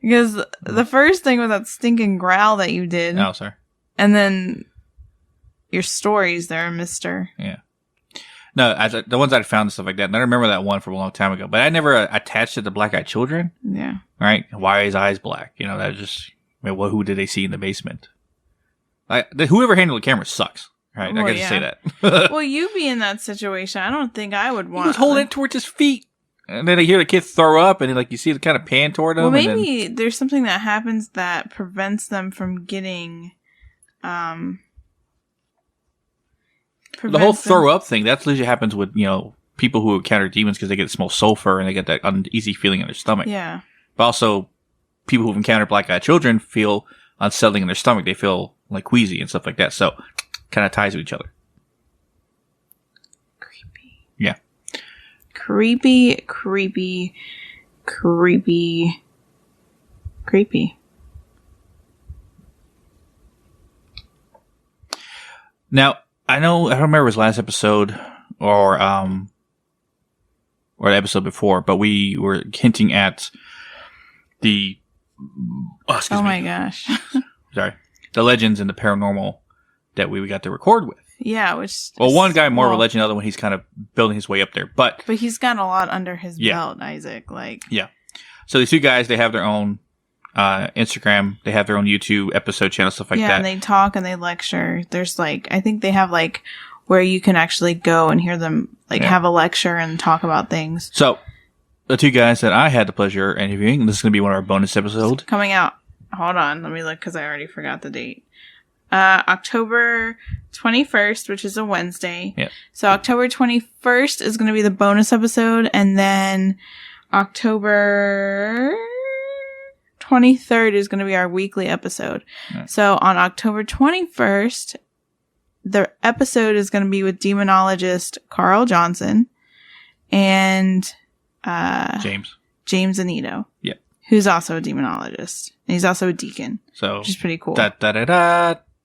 Because the first thing was that stinking growl that you did. Oh, sorry. And then your stories there, mister. Yeah. No, the ones I found and stuff like that, and I remember that one from a long time ago, but I never attached it to black-eyed children. Yeah. Right? Why are his eyes black? That just... who did they see in the basement? Whoever handled the camera sucks. Right? Well, I gotta say that. Well, you be in that situation. I don't think I would want. He was holding it towards his feet, and then I hear the kid throw up, and then, you see the kind of pan toward him. Well, maybe there's something that happens that prevents them from getting. The whole throw up thing, that usually happens with people who encounter demons because they get to smell sulfur and they get that uneasy feeling in their stomach. Yeah. But also, people who've encountered black-eyed children feel unsettling in their stomach. They feel queasy and stuff like that. So, kind of ties with each other. Creepy. Yeah. Creepy, creepy, creepy, creepy. Now, I don't remember if it was last episode or the episode before, but we were hinting at the my gosh. Sorry. The legends and the paranormal that we got to record with. Yeah, which... Well, one guy more of a legend, the other one he's kind of building his way up there. But he's got a lot under his belt, Isaac. Yeah. So these two guys, they have their own Instagram. They have their own YouTube episode channel, stuff like that. Yeah, and they talk and they lecture. There's I think they have where you can actually go and hear them have a lecture and talk about things. So the two guys that I had the pleasure interviewing, this is going to be one of our bonus episodes. Coming out. Hold on. Let me look because I already forgot the date. October 21st, which is a Wednesday. Yeah. So October 21st is going to be the bonus episode. And then October 23rd is going to be our weekly episode. Right. So on October 21st, the episode is going to be with demonologist Carl Johnson and James Anito. Yep. Who's also a demonologist. And he's also a deacon. So, which is pretty cool.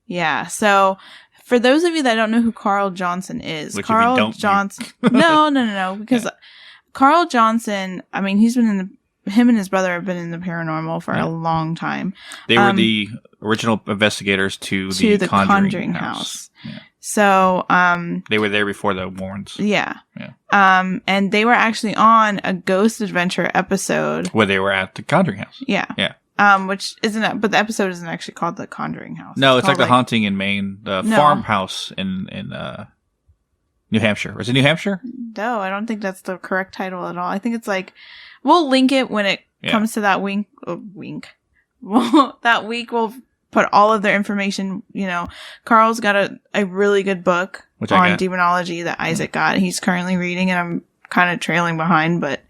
Yeah. So for those of you that don't know who Carl Johnson is, Carl Johnson. No. Because Carl Johnson, he's been him and his brother have been in the paranormal for a long time. They were the original investigators to the Conjuring House. Yeah. So, they were there before the Warrens. Yeah. And they were actually on a Ghost Adventure episode where they were at the Conjuring House. Yeah. Yeah. Which isn't, but the episode isn't actually called the Conjuring House. No, it's like the Haunting in Maine, the farmhouse in New Hampshire. Is it New Hampshire? No, I don't think that's the correct title at all. I think it's we'll link it when it comes to that wink. Well, that week we'll put all of their information, Carl's got a really good book on demonology that Isaac got. He's currently reading, and I'm kind of trailing behind, but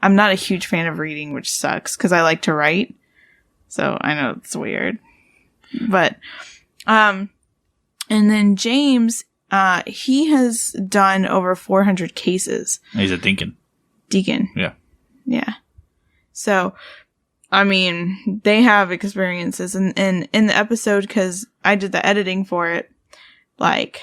I'm not a huge fan of reading, which sucks because I like to write. So I know it's weird, but, and then James, he has done over 400 cases. He's a deacon. Yeah. Yeah. So, I mean, they have experiences, and in the episode, because I did the editing for it, like,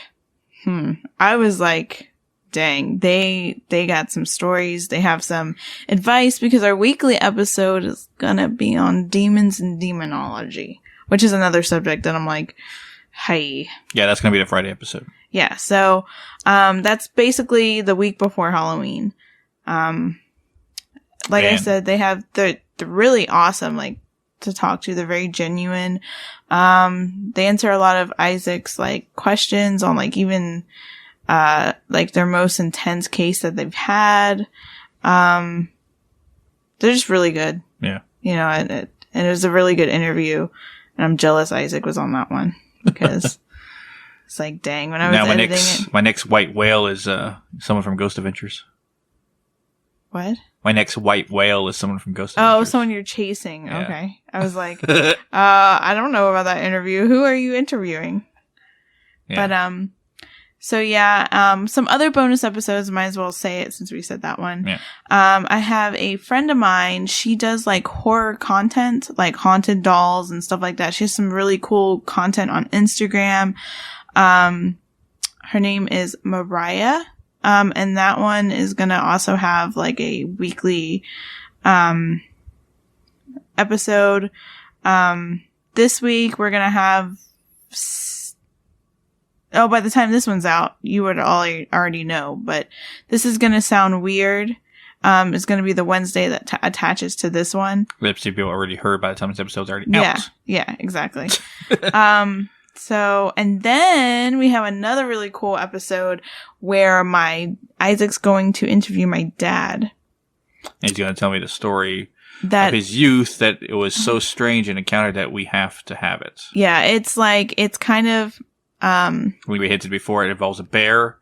I was like, dang, they got some stories, they have some advice, because our weekly episode is gonna be on demons and demonology, which is another subject that I'm like, hey. Yeah, that's gonna be the Friday episode. Yeah, so, that's basically the week before Halloween. Like I said, they're really awesome, like, to talk to. They're very genuine. They answer a lot of Isaac's, like, questions on, like, even, like, their most intense case that they've had. They're just really good. Yeah. And it was a really good interview. And I'm jealous Isaac was on that one, because it's like, dang, when I was editing it. My next white whale is, someone from Ghost Adventures. What? My next white whale is someone from Ghost Adventures. Oh, someone you're chasing. Yeah. Okay. I was like, I don't know about that interview. Who are you interviewing? Yeah. But, so yeah, some other bonus episodes, might as well say it since we said that one. Yeah. I have a friend of mine, she does like horror content, like haunted dolls and stuff like that. She has some really cool content on Instagram. Her name is Mariah. And that one is gonna also have like a weekly, episode. This week we're gonna have, by the time this one's out, you would already know, but this is gonna sound weird. It's gonna be the Wednesday that attaches to this one. Which people already heard by the time this episode's already out. Yeah, exactly. So, and then we have another really cool episode where Isaac's going to interview my dad. And he's going to tell me the story of his youth, that it was so strange an encounter that we have to have it. Yeah, it's like, it's kind of, we hinted before, it involves a bear,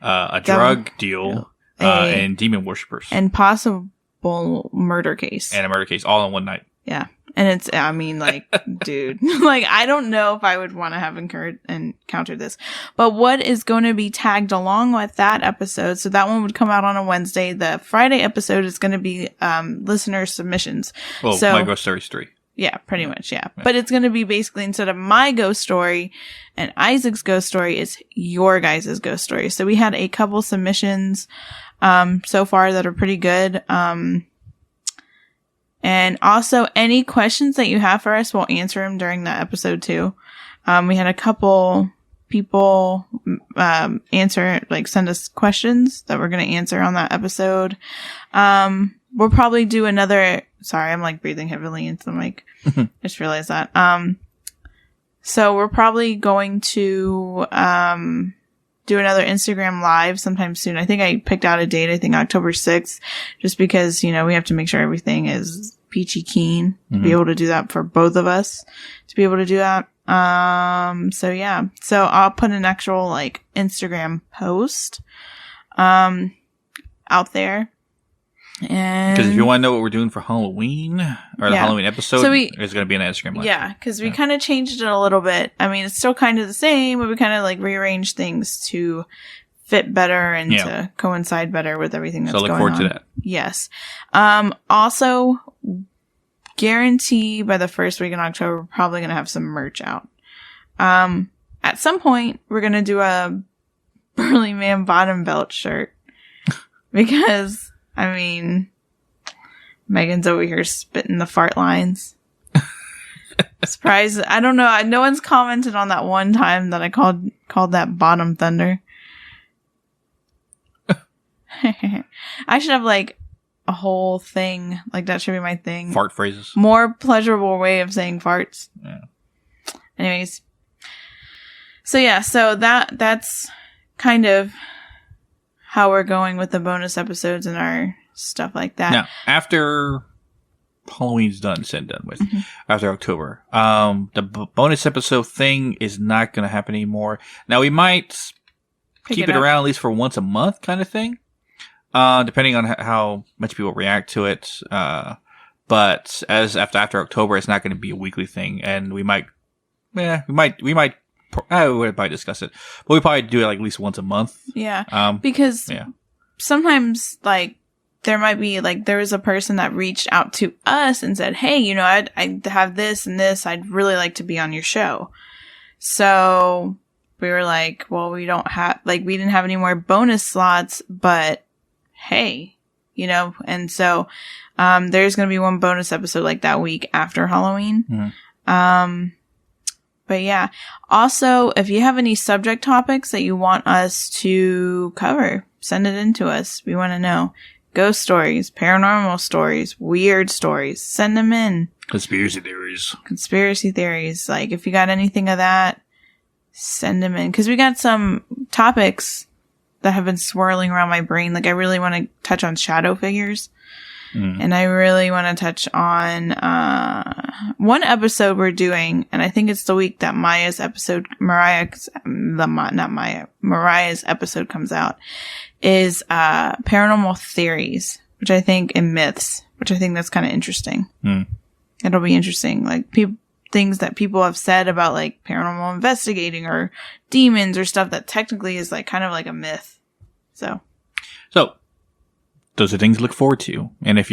a drug deal, and demon worshippers. And possible murder case. And a murder case, all in one night. Yeah. And it's, I mean, like, dude, like, I don't know if I would want to have encountered this. But what is going to be tagged along with that episode, so that one would come out on a Wednesday. The Friday episode is going to be listener submissions. Well, so, my ghost story's 3. Yeah, pretty much, yeah. But it's going to be basically, instead of my ghost story and Isaac's ghost story, it's your guys' ghost story. So we had a couple submissions so far that are pretty good. And also, any questions that you have for us, we'll answer them during that episode too. We had a couple people send us questions that we're going to answer on that episode. We'll probably do another. Sorry, I'm like breathing heavily into the mic. Just realized that. So we're probably going to do another Instagram live sometime soon. I think I picked out a date. I think October 6th, just because, we have to make sure everything is peachy keen to be able to do that for both of us to be able to do that. So yeah, so I'll put an actual like Instagram post, out there. And because if you want to know what we're doing for Halloween or the Halloween episode, it's going to be an Instagram live. Yeah, because we kind of changed it a little bit. I mean, it's still kind of the same, but we kind of like rearranged things to fit better and to coincide better with everything that's going on. So look forward to that. Yes. Also, guarantee by the first week in October, we're probably going to have some merch out. At some point, we're going to do a Burly Man bottom belt shirt because... I mean, Megan's over here spitting the fart lines. Surprise. I don't know. No one's commented on that one time that I called that bottom thunder. I should have like a whole thing. Like that should be my thing. Fart phrases. More pleasurable way of saying farts. Yeah. Anyways. So yeah, so that's kind of how we're going with the bonus episodes and our stuff like that. Now, after Halloween's done, said and done with after October. The bonus episode thing is not going to happen anymore. Now, we might keep it around at least for once a month kind of thing, depending on how much people react to it. But as after October, it's not going to be a weekly thing, and we might, I would probably discuss it, but we probably do it like at least once a month. Yeah. Because sometimes like there might be like, there was a person that reached out to us and said, hey, you know, I have this and this. I'd really like to be on your show. So we were like, well, we didn't have any more bonus slots, but hey, you know, and so, there's going to be one bonus episode like that week after Halloween. But yeah, also, if you have any subject topics that you want us to cover, send it in to us. We want to know. Ghost stories, paranormal stories, weird stories, send them in. Conspiracy theories. Like, if you got anything of that, send them in. Because we got some topics that have been swirling around my brain. Like, I really want to touch on shadow figures. And I really want to touch on one episode we're doing, and I think it's the week that Mariah's episode comes out, is paranormal theories, which I think, and myths, which I think that's kind of interesting. It'll be interesting, like things that people have said about like paranormal investigating or demons or stuff that technically is like kind of like a myth. So those are things to look forward to. And if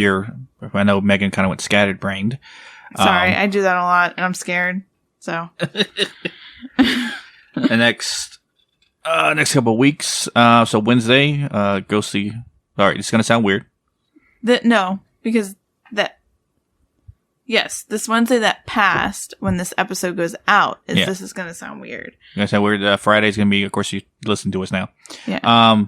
I know Megan kind of went scattered brained. Sorry, I do that a lot and I'm scared. So the next couple of weeks. So Wednesday, ghostly. All right, it's going to sound weird. Yes, this Wednesday that passed, when this episode goes out, this is going to sound weird. It's going to sound weird. Friday's going to be, of course, you listen to us now. Yeah.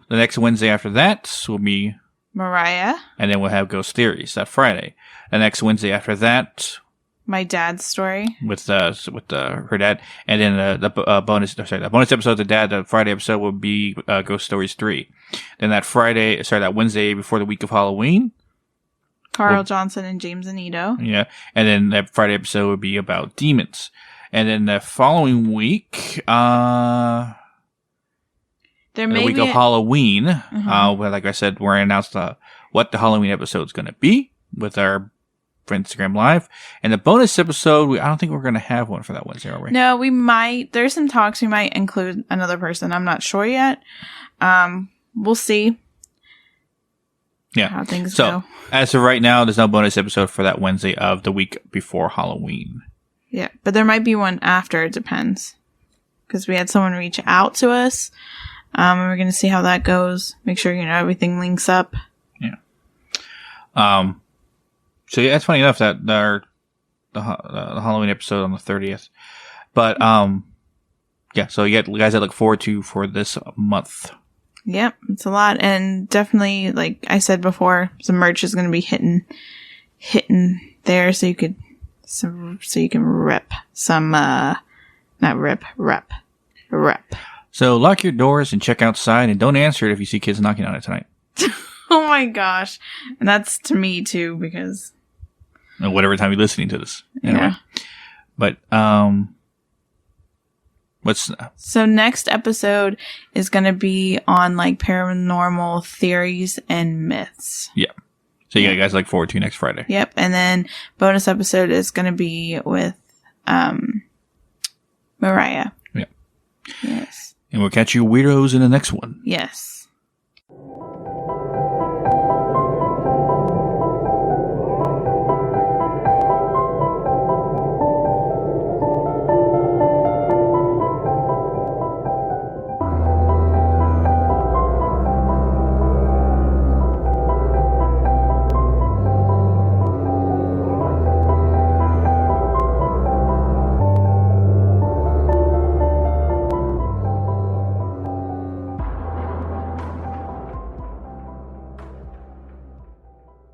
The next Wednesday after that will be Mariah. And then we'll have Ghost Theories that Friday. The next Wednesday after that, my dad's story with her dad, and then the bonus episode of the dad. The Friday episode will be Ghost Stories 3. Then that Wednesday before the week of Halloween, Carl Johnson and James Anito. Yeah, and then that Friday episode would be about demons. And then the following week, the week of Halloween, where, like I said, we're announced what the Halloween episode is going to be with our Instagram Live. And the bonus episode, I don't think we're going to have one for that Wednesday, are we? No, we might. There's some talks we might include another person. I'm not sure yet. We'll see. Yeah. How things go. As of right now, there's no bonus episode for that Wednesday of the week before Halloween. Yeah, but there might be one after. It depends. Because we had someone reach out to us. And we're going to see how that goes. Make sure, everything links up. Yeah. So yeah, it's funny enough that the Halloween episode on the 30th. But, yeah, so you guys I look forward to for this month. Yep, it's a lot. And definitely, like I said before, some merch is going to be hitting there so you can rep some, rep. So lock your doors and check outside, and don't answer it if you see kids knocking on it tonight. Oh my gosh. And that's to me too, because whatever time you're listening to this. Anyway. Yeah. But so next episode is going to be on like paranormal theories and myths. Yeah. So you guys look forward to next Friday. Yep. And then bonus episode is going to be with Mariah. Yeah. Yes. And we'll catch you weirdos in the next one. Yes.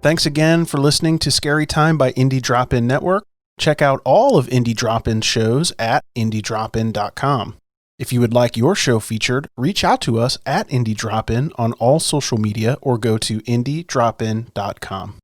Thanks again for listening to Scary Time by Indie Drop-In Network. Check out all of Indie Drop-In shows at indiedropin.com. If you would like your show featured, reach out to us at Indie Drop-In on all social media or go to indiedropin.com.